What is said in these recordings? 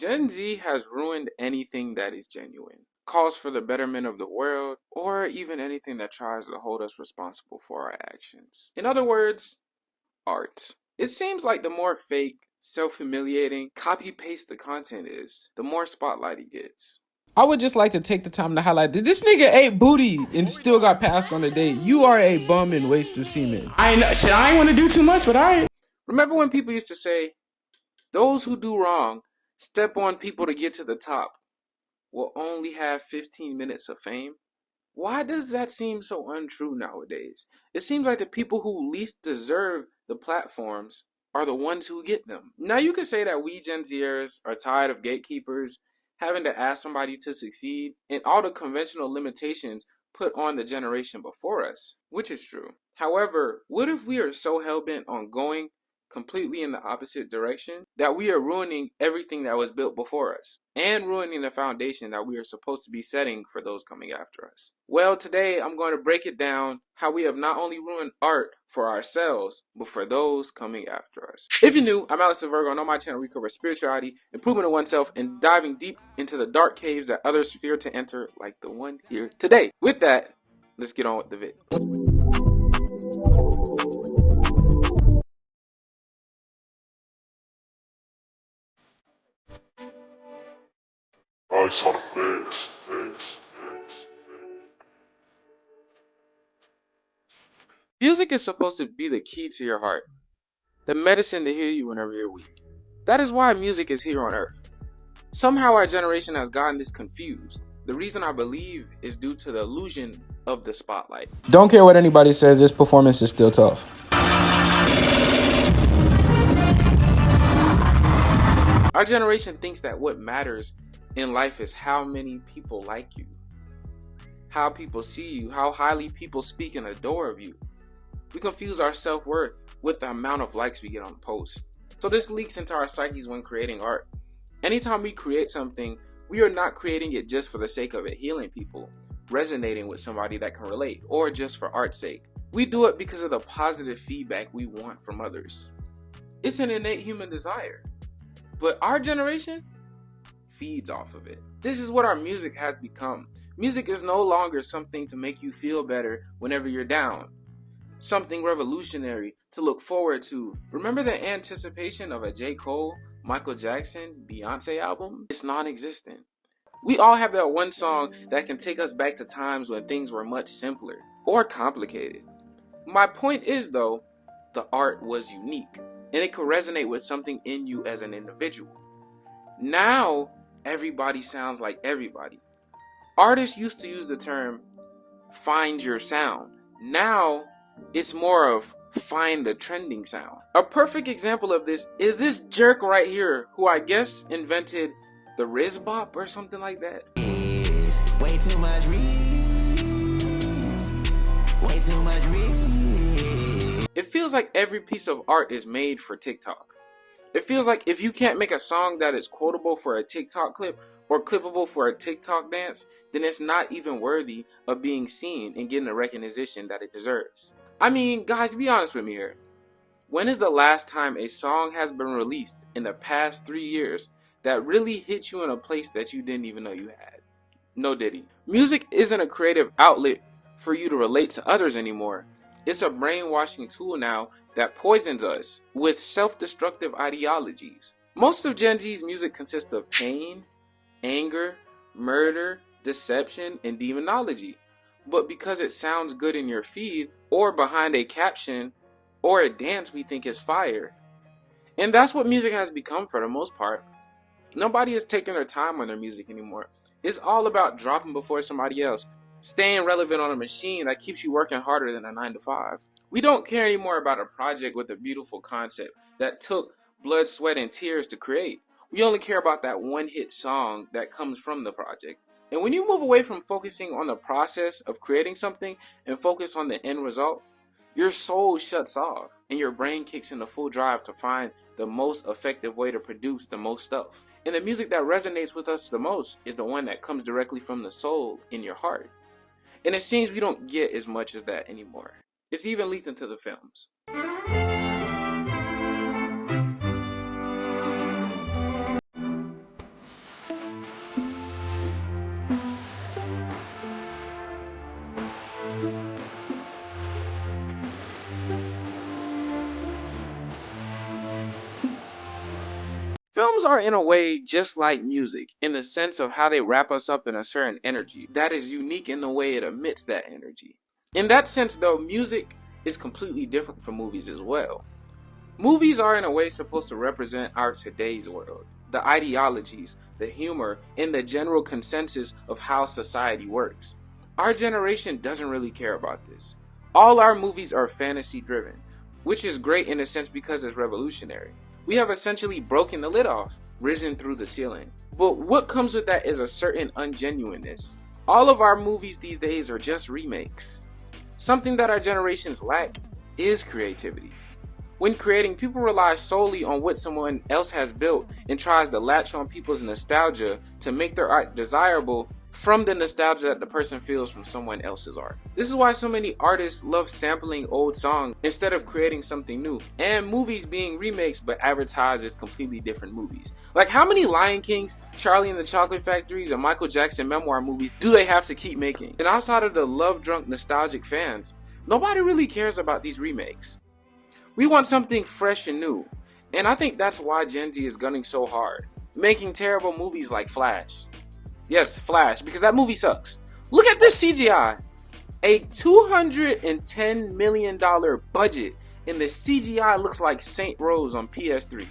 Gen Z has ruined anything that is genuine, calls for the betterment of the world, or even anything that tries to hold us responsible for our actions. In other words, art. It seems like the more fake, self-humiliating, copy-paste the content is, the more spotlight it gets. I would just like to take the time to highlight that this nigga ate booty and still got passed on a date. You are a bum and waste of semen. I ain't want to do too much, but I. Remember when people used to say, those who do wrong, step on people to get to the top, will only have 15 minutes of fame? Why does that seem so untrue nowadays? It seems like the people who least deserve the platforms are the ones who get them. Now you can say that we Gen Zers are tired of gatekeepers having to ask somebody to succeed and all the conventional limitations put on the generation before us, which is true. However, what if we are so hell-bent on going completely in the opposite direction that we are ruining everything that was built before us and ruining the foundation that we are supposed to be setting for those coming after us? Well, today I'm going to break it down how we have not only ruined art for ourselves, but for those coming after us. If you're new, I'm alexthevirgo, and on my channel we cover spirituality, improvement of oneself, and diving deep into the dark caves that others fear to enter, like the one here today. With that, let's get on with the vid. I saw the face. Music is supposed to be the key to your heart, the medicine to heal you whenever you're weak. That is why music is here on earth. Somehow our generation has gotten this confused. The reason I believe is due to the illusion of the spotlight. Don't care what anybody says, this performance is still tough. Our generation thinks that what matters in life is how many people like you, how people see you, how highly people speak and adore of you. We confuse our self-worth with the amount of likes we get on a post. So this leaks into our psyches when creating art. Anytime we create something, we are not creating it just for the sake of it healing people, resonating with somebody that can relate, or just for art's sake. We do it because of the positive feedback we want from others. It's an innate human desire. But our generation feeds off of it. This is what our music has become. Music is no longer something to make you feel better whenever you're down. Something revolutionary to look forward to. Remember the anticipation of a J. Cole, Michael Jackson, Beyonce album? It's non-existent. We all have that one song that can take us back to times when things were much simpler or complicated. My point is though, the art was unique and it could resonate with something in you as an individual. Now, everybody sounds like everybody. Artists used to use the term, find your sound. Now, it's more of find the trending sound. A perfect example of this is this jerk right here, who I guess invented the Riz Bop or something like that. Way too much Riz. Way too much Riz. It feels like every piece of art is made for TikTok. It feels like if you can't make a song that is quotable for a TikTok clip or clippable for a TikTok dance, then it's not even worthy of being seen and getting the recognition that it deserves. I mean, guys, be honest with me here. When is the last time a song has been released in the past 3 years that really hit you in a place that you didn't even know you had? No diddy. Music isn't a creative outlet for you to relate to others anymore. It's a brainwashing tool now that poisons us with self-destructive ideologies. Most of Gen Z's music consists of pain, anger, murder, deception, and demonology. But because it sounds good in your feed, or behind a caption, or a dance we think is fire. And that's what music has become for the most part. Nobody is taking their time on their music anymore. It's all about dropping before somebody else, staying relevant on a machine that keeps you working harder than a 9 to 5. We don't care anymore about a project with a beautiful concept that took blood, sweat, and tears to create. We only care about that one hit song that comes from the project. And when you move away from focusing on the process of creating something and focus on the end result, your soul shuts off and your brain kicks into full drive to find the most effective way to produce the most stuff. And the music that resonates with us the most is the one that comes directly from the soul in your heart. And it seems we don't get as much as that anymore. It's even leaked into the films. Shows are in a way just like music in the sense of how they wrap us up in a certain energy that is unique in the way it emits that energy. In that sense though, music is completely different from movies as well. Movies are in a way supposed to represent our today's world, the ideologies, the humor, and the general consensus of how society works. Our generation doesn't really care about this. All our movies are fantasy driven, which is great in a sense because it's revolutionary. We have essentially broken the lid off, risen through the ceiling. But what comes with that is a certain ungenuineness. All of our movies these days are just remakes. Something that our generations lack is creativity. When creating, people rely solely on what someone else has built and tries to latch on people's nostalgia to make their art desirable from the nostalgia that the person feels from someone else's art. This is why so many artists love sampling old songs instead of creating something new, and movies being remakes but advertised as completely different movies. Like, how many Lion Kings, Charlie and the Chocolate Factories, and Michael Jackson memoir movies do they have to keep making? And outside of the love-drunk nostalgic fans, nobody really cares about these remakes. We want something fresh and new, and I think that's why Gen Z is gunning so hard, making terrible movies like Flash. Yes, Flash, because that movie sucks. Look at this CGI. A $210 million budget, and the CGI looks like Saint Rose on PS3.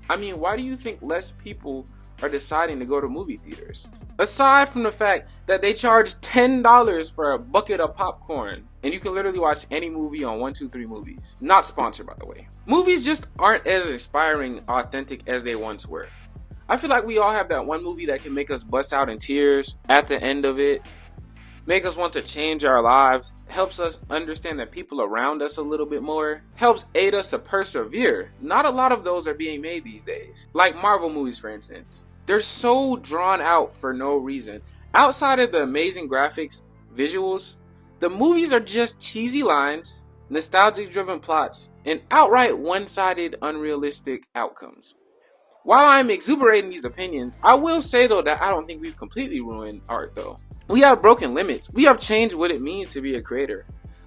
I mean, why do you think less people are deciding to go to movie theaters? Aside from the fact that they charge $10 for a bucket of popcorn, and you can literally watch any movie on 123 Movies. Not sponsored, by the way. Movies just aren't as inspiring, authentic as they once were. I feel like we all have that one movie that can make us bust out in tears at the end of it, make us want to change our lives, helps us understand the people around us a little bit more, helps aid us to persevere. Not a lot of those are being made these days. Like Marvel movies, for instance. They're so drawn out for no reason. Outside of the amazing graphics, visuals, the movies are just cheesy lines, nostalgic-driven plots, and outright one-sided, unrealistic outcomes. While I'm exuberating these opinions, I will say though that I don't think we've completely ruined art though. We have broken limits. We have changed what it means to be a creator.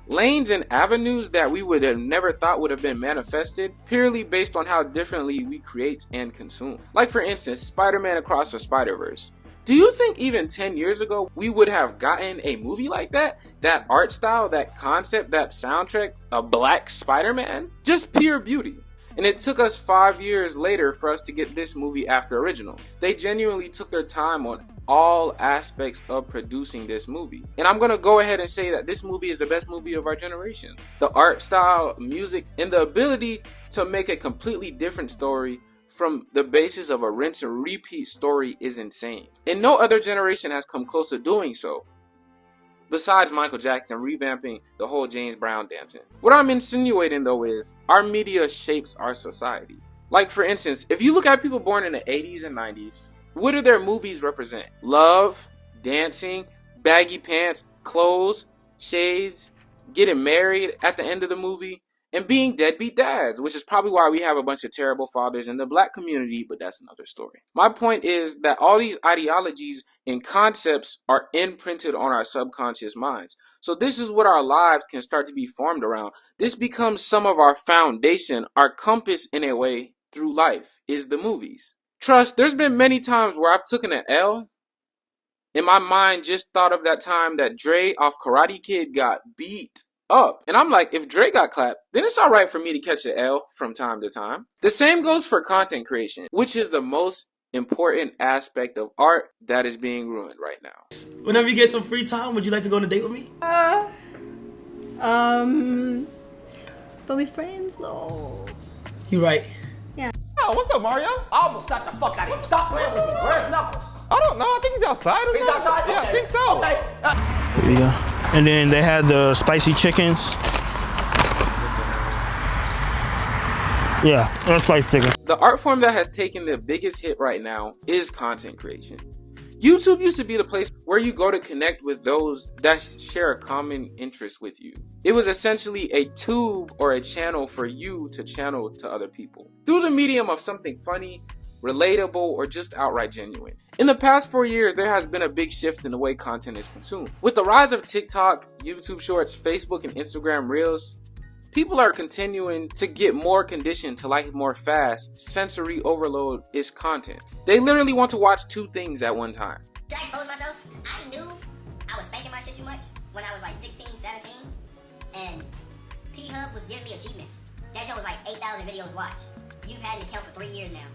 Lanes and avenues that we would have never thought would have been manifested purely based on how differently we create and consume. Like for instance, Spider-Man Across the Spider-Verse. Do you think even 10 years ago we would have gotten a movie like that? That art style, that concept, that soundtrack, a black Spider-Man? Just pure beauty. And it took us 5 years later for us to get this movie after original. They genuinely took their time on all aspects of producing this movie. And I'm gonna go ahead and say that this movie is the best movie of our generation. The art style, music, and the ability to make a completely different story from the basis of a rinse and repeat story is insane. And no other generation has come close to doing so. Besides Michael Jackson revamping the whole James Brown dancing. What I'm insinuating though is our media shapes our society. Like for instance, if you look at people born in the 80s and 90s, what do their movies represent? Love, dancing, baggy pants, clothes, shades, getting married at the end of the movie, and being deadbeat dads, which is probably why we have a bunch of terrible fathers in the black community, but that's another story. My point is that all these ideologies and concepts are imprinted on our subconscious minds. So this is what our lives can start to be formed around. This becomes some of our foundation, our compass in a way through life, is the movies. Trust, there's been many times where I've taken an L, and my mind just thought of that time that Dre off Karate Kid got beat up. And I'm like, if Dre got clapped, then it's alright for me to catch an L from time to time. The same goes for content creation, which is the most important aspect of art that is being ruined right now. Whenever you get some free time, would you like to go on a date with me? But we friends though. You right. Yeah. Oh, what's up, Mario? I almost slapped the fuck out of you. Stop playing with me. Where's Knuckles? I don't know. I think he's outside or He's something. outside? Yeah, Okay. I think so. Okay. There you go. And then they had the spicy chickens. Yeah, that's spicy chicken. The art form that has taken the biggest hit right now is content creation. YouTube used to be the place where you go to connect with those that share a common interest with you. It was essentially a tube or a channel for you to channel to other people through the medium of something funny, relatable, or just outright genuine. In the past 4 years, there has been a big shift in the way content is consumed. With the rise of TikTok, YouTube Shorts, Facebook, and Instagram Reels, People are continuing to get more conditioned to like more fast, sensory overload is content. They literally want to watch two things at one time. Should I expose myself? I knew I was spanking my shit too much when I was like 16, 17, and P-Hub was giving me achievements. That show was like 8,000 videos watched. You've had an account for 3 years now.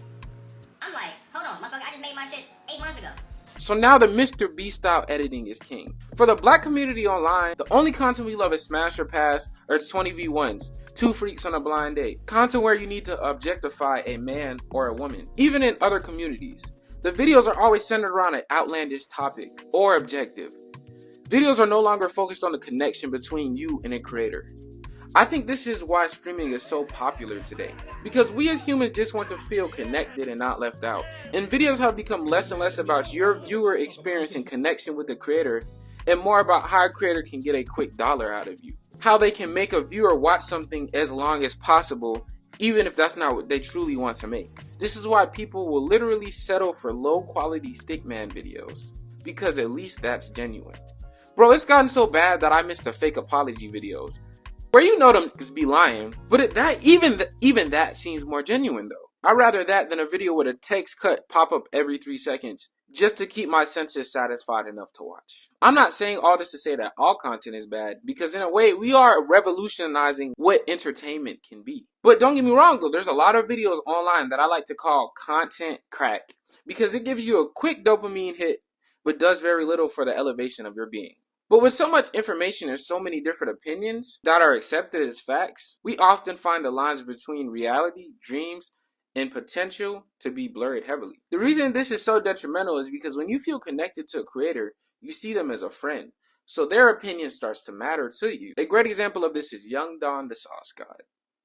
I'm like, hold on, motherfucker, I just made my shit 8 months ago. So now the Mr. Beast style editing is king. For the black community online, the only content we love is Smash or Pass or 20v1s, 2 freaks on a blind date. Content where you need to objectify a man or a woman. Even in other communities, the videos are always centered around an outlandish topic or objective. Videos are no longer focused on the connection between you and a creator. I think this is why streaming is so popular today, because we as humans just want to feel connected and not left out. And videos have become less and less about your viewer experience and connection with the creator, and more about how a creator can get a quick dollar out of you. How they can make a viewer watch something as long as possible, even if that's not what they truly want to make. This is why people will literally settle for low quality stickman videos, because at least that's genuine. Bro, it's gotten so bad that I miss the fake apology videos, where you know them niggas be lying, but even that seems more genuine though. I'd rather that than a video with a text cut pop up every 3 seconds just to keep my senses satisfied enough to watch. I'm not saying all this to say that all content is bad, because in a way we are revolutionizing what entertainment can be. But don't get me wrong though, there's a lot of videos online that I like to call content crack, because it gives you a quick dopamine hit but does very little for the elevation of your being. But with so much information and so many different opinions that are accepted as facts, we often find the lines between reality, dreams, and potential to be blurred heavily. The reason this is so detrimental is because when you feel connected to a creator, you see them as a friend. So their opinion starts to matter to you. A great example of this is Young Don the Sauce God,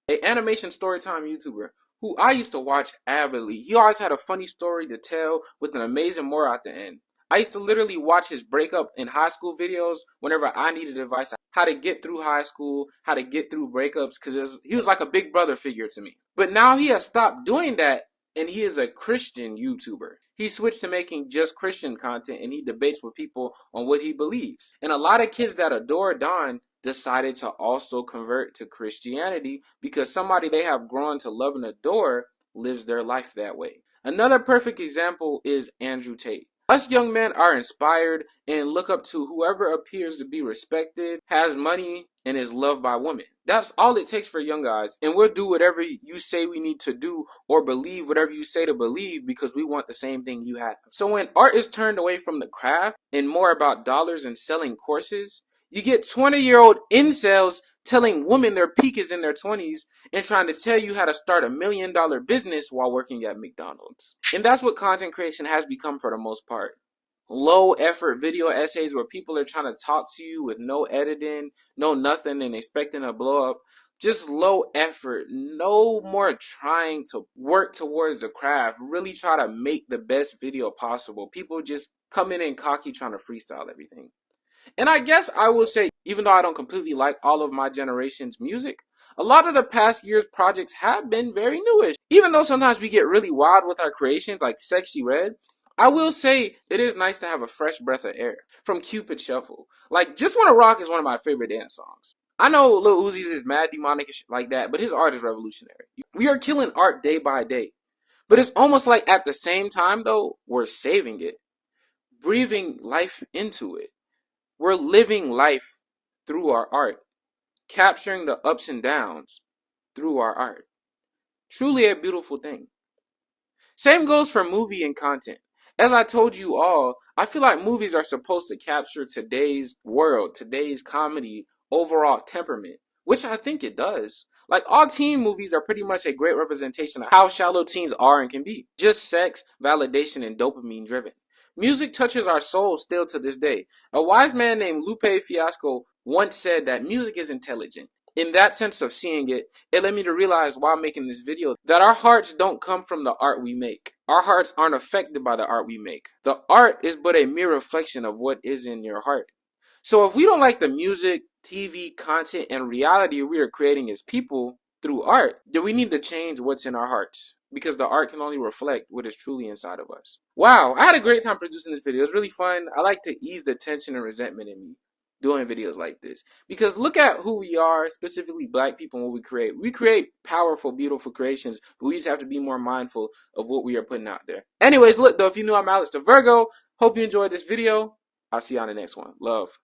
an animation storytime YouTuber who I used to watch avidly. He always had a funny story to tell with an amazing moral at the end. I used to literally watch his breakup in high school videos whenever I needed advice on how to get through high school, how to get through breakups, because he was like a big brother figure to me. But now he has stopped doing that, and he is a Christian YouTuber. He switched to making just Christian content, and he debates with people on what he believes. And a lot of kids that adore Don decided to also convert to Christianity because somebody they have grown to love and adore lives their life that way. Another perfect example is Andrew Tate. Us young men are inspired and look up to whoever appears to be respected, has money, and is loved by women. That's all it takes for young guys, and we'll do whatever you say we need to do or believe whatever you say to believe because we want the same thing you have. So when art is turned away from the craft and more about dollars and selling courses, you get 20-year-old incels telling women their peak is in their 20s and trying to tell you how to start $1 million business while working at McDonald's. And that's what content creation has become for the most part. Low effort video essays where people are trying to talk to you with no editing, no nothing, and expecting to blow up. Just low effort, no more trying to work towards the craft, really try to make the best video possible. People just come in and cocky trying to freestyle everything. And I guess I will say, even though I don't completely like all of my generation's music, a lot of the past year's projects have been very newish. Even though sometimes we get really wild with our creations like Sexy Red, I will say it is nice to have a fresh breath of air from Cupid Shuffle. Like, Just Wanna Rock is one of my favorite dance songs. I know Lil Uzi's is mad demonic and shit like that, but his art is revolutionary. We are killing art day by day. But it's almost like at the same time, though, we're saving it, breathing life into it. We're living life through our art, capturing the ups and downs through our art. Truly a beautiful thing. Same goes for movie and content. As I told you all, I feel like movies are supposed to capture today's world, today's comedy, overall temperament, which I think it does. Like, all teen movies are pretty much a great representation of how shallow teens are and can be. Just sex, validation, and dopamine driven. Music touches our souls still to this day. A wise man named Lupe Fiasco once said that music is intelligent. In that sense of seeing it, it led me to realize while making this video that our hearts don't come from the art we make. Our hearts aren't affected by the art we make. The art is but a mere reflection of what is in your heart. So if we don't like the music, TV, content, and reality we are creating as people through art, then we need to change what's in our hearts, because the art can only reflect what is truly inside of us. Wow, I had a great time producing this video. It was really fun. I like to ease the tension and resentment in me. doing videos like this. Because look at who we are, specifically black people, and what we create. We create powerful, beautiful creations, but we just have to be more mindful of what we are putting out there. Anyways, look though, if you knew, I'm Alex the Virgo. Hope you enjoyed this video. I'll see you on the next one. Love.